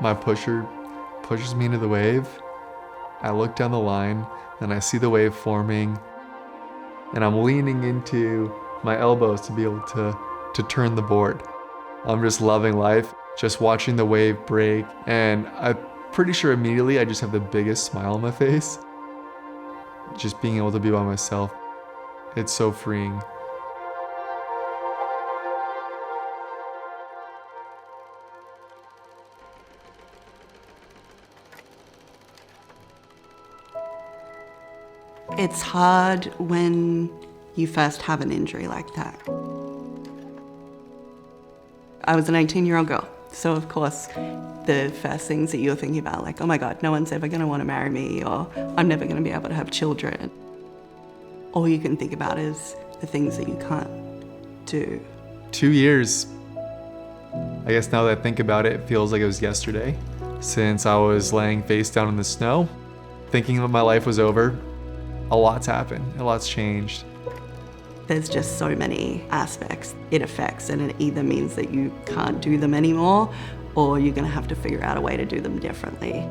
My pusher pushes me into the wave. I look down the line and I see the wave forming, and I'm leaning into my elbows to be able to turn the board. I'm just loving life, just watching the wave break, and I'm pretty sure immediately I just have the biggest smile on my face. Just being able to be by myself, it's so freeing. It's hard when you first have an injury like that. I was an 18-year-old girl, so of course the first things that you're thinking about, like, oh my God, no one's ever going to want to marry me, or I'm never going to be able to have children. All you can think about is the things that you can't do. 2 years. I guess now that I think about it, it feels like it was yesterday. Since I was laying face down in the snow, thinking that my life was over, a lot's happened, a lot's changed. There's just so many aspects it affects, and it either means that you can't do them anymore, or you're going to have to figure out a way to do them differently.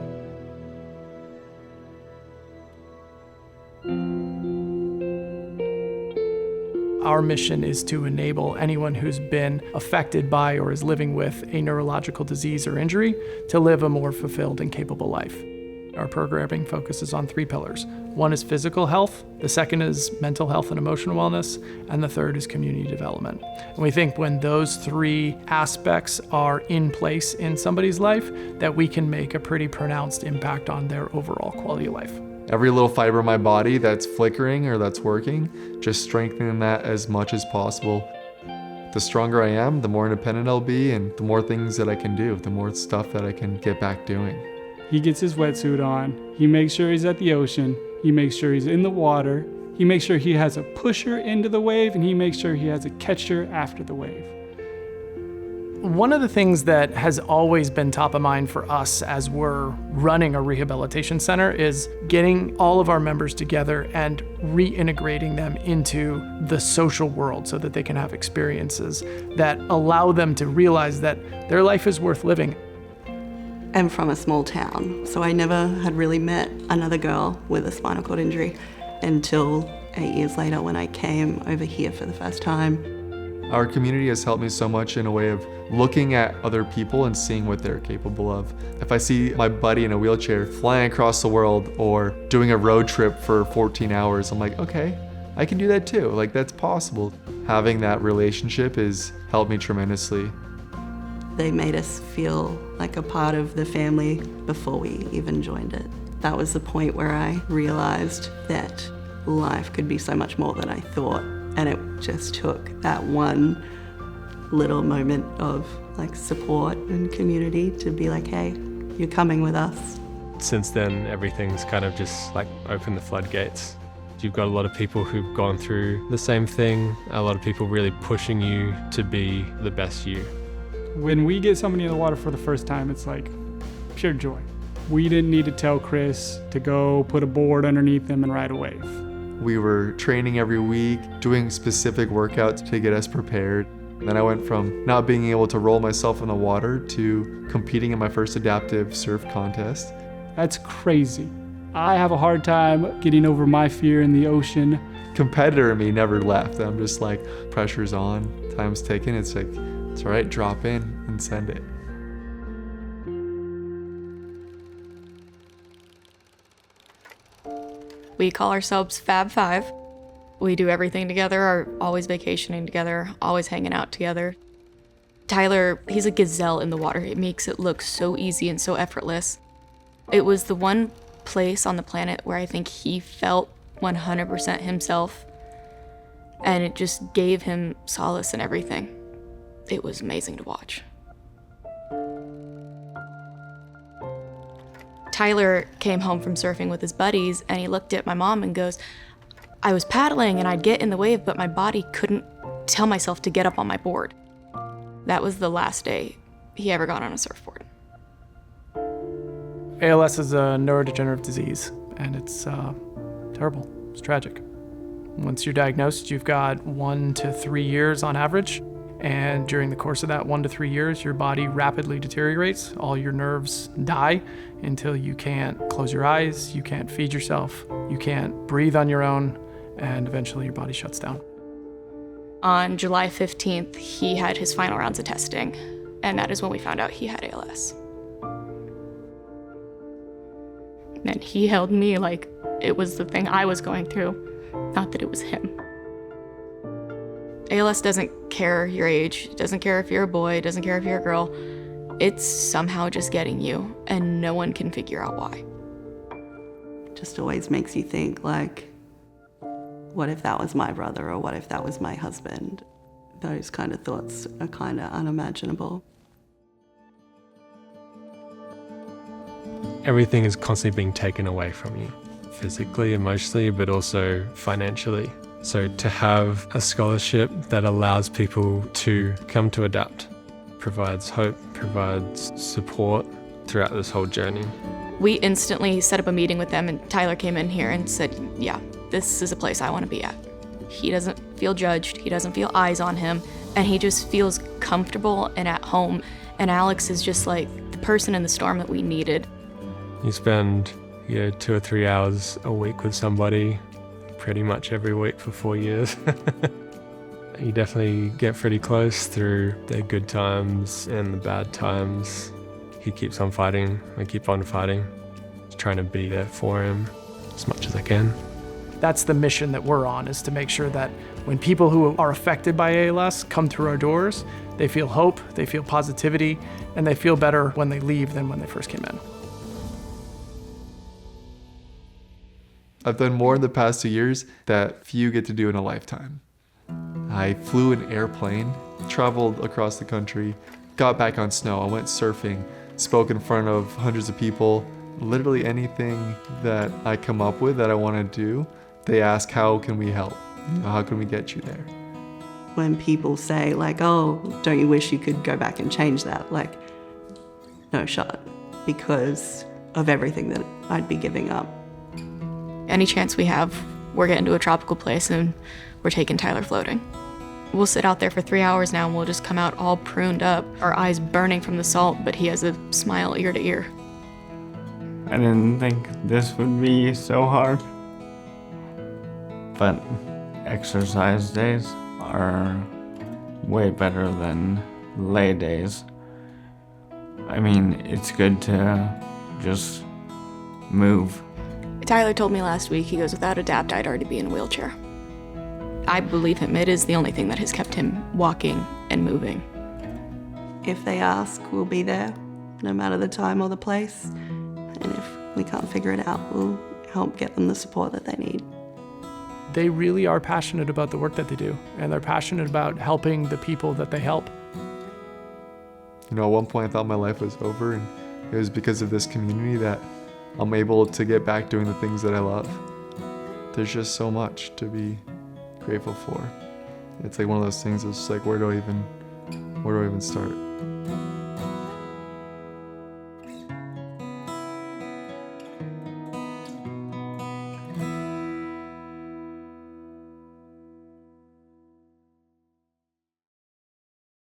Our mission is to enable anyone who's been affected by or is living with a neurological disease or injury to live a more fulfilled and capable life. Our programming focuses on 3 pillars. One is physical health, the second is mental health and emotional wellness, and the third is community development. And we think when those 3 aspects are in place in somebody's life, that we can make a pretty pronounced impact on their overall quality of life. Every little fiber of my body that's flickering or that's working, just strengthening that as much as possible. The stronger I am, the more independent I'll be, and the more things that I can do, the more stuff that I can get back doing. He gets his wetsuit on, he makes sure he's at the ocean, he makes sure he's in the water, he makes sure he has a pusher into the wave, and he makes sure he has a catcher after the wave. One of the things that has always been top of mind for us as we're running a rehabilitation center is getting all of our members together and reintegrating them into the social world so that they can have experiences that allow them to realize that their life is worth living. I'm from a small town, so I never had really met another girl with a spinal cord injury until 8 years later when I came over here for the first time. Our community has helped me so much in a way of looking at other people and seeing what they're capable of. If I see my buddy in a wheelchair flying across the world or doing a road trip for 14 hours, I'm like, okay, I can do that too. Like, that's possible. Having that relationship has helped me tremendously. They made us feel like a part of the family before we even joined it. That was the point where I realized that life could be so much more than I thought. And it just took that one little moment of like support and community to be like, hey, you're coming with us. Since then, everything's kind of just like opened the floodgates. You've got a lot of people who've gone through the same thing, a lot of people really pushing you to be the best you. When we get somebody in the water for the first time, it's like pure joy. We didn't need to tell Chris to go put a board underneath them and ride a wave. We were training every week, doing specific workouts to get us prepared. And then I went from not being able to roll myself in the water to competing in my first adaptive surf contest. That's crazy. I have a hard time getting over my fear in the ocean. Competitor in me never left. I'm just like, pressure's on, time's ticking. It's like, it's all right, drop in and send it. We call ourselves Fab Five. We do everything together, are always vacationing together, always hanging out together. Tyler, he's a gazelle in the water. It makes it look so easy and so effortless. It was the one place on the planet where I think he felt 100% himself, and it just gave him solace in everything. It was amazing to watch. Tyler came home from surfing with his buddies, and he looked at my mom and goes, I was paddling and I'd get in the wave, but my body couldn't tell myself to get up on my board. That was the last day he ever got on a surfboard. ALS is a neurodegenerative disease, and it's terrible. It's tragic. Once you're diagnosed, you've got 1 to 3 years on average, And during the course of that 1 to 3 years, your body rapidly deteriorates. All your nerves die until you can't close your eyes, you can't feed yourself, you can't breathe on your own, and eventually your body shuts down. On July 15th, he had his final rounds of testing, and that is when we found out he had ALS. And he held me like it was the thing I was going through, not that it was him. ALS doesn't care your age, doesn't care if you're a boy, doesn't care if you're a girl. It's somehow just getting you, and no one can figure out why. Just always makes you think, like, what if that was my brother, or what if that was my husband? Those kind of thoughts are kind of unimaginable. Everything is constantly being taken away from you, physically, emotionally, but also financially. So to have a scholarship that allows people to come to adapt, provides hope, provides support throughout this whole journey. We instantly set up a meeting with them, and Tyler came in here and said, yeah, this is a place I want to be at. He doesn't feel judged, he doesn't feel eyes on him, and he just feels comfortable and at home. And Alex is just like the person in the storm that we needed. You spend 2 or 3 hours a week with somebody pretty much every week for 4 years. You definitely get pretty close through the good times and the bad times. He keeps on fighting, I keep on fighting, just trying to be there for him as much as I can. That's the mission that we're on, is to make sure that when people who are affected by ALS come through our doors, they feel hope, they feel positivity, and they feel better when they leave than when they first came in. I've done more in the past 2 years that few get to do in a lifetime. I flew an airplane, traveled across the country, got back on snow, I went surfing, spoke in front of hundreds of people. Literally anything that I come up with that I want to do, they ask, how can we help? How can we get you there? When people say, like, oh, don't you wish you could go back and change that? Like, no shot, because of everything that I'd be giving up. Any chance we have, we're getting to a tropical place and we're taking Tyler floating. We'll sit out there for 3 hours now and we'll just come out all pruned up, our eyes burning from the salt, but he has a smile ear to ear. I didn't think this would be so hard. But exercise days are way better than lay days. I mean, it's good to just move. Tyler told me last week, he goes, without ADAPT, I'd already be in a wheelchair. I believe him. It is the only thing that has kept him walking and moving. If they ask, we'll be there, no matter the time or the place. And if we can't figure it out, we'll help get them the support that they need. They really are passionate about the work that they do, and they're passionate about helping the people that they help. At one point I thought my life was over, and it was because of this community that I'm able to get back doing the things that I love. There's just so much to be grateful for. It's like one of those things that's like, where do I even start?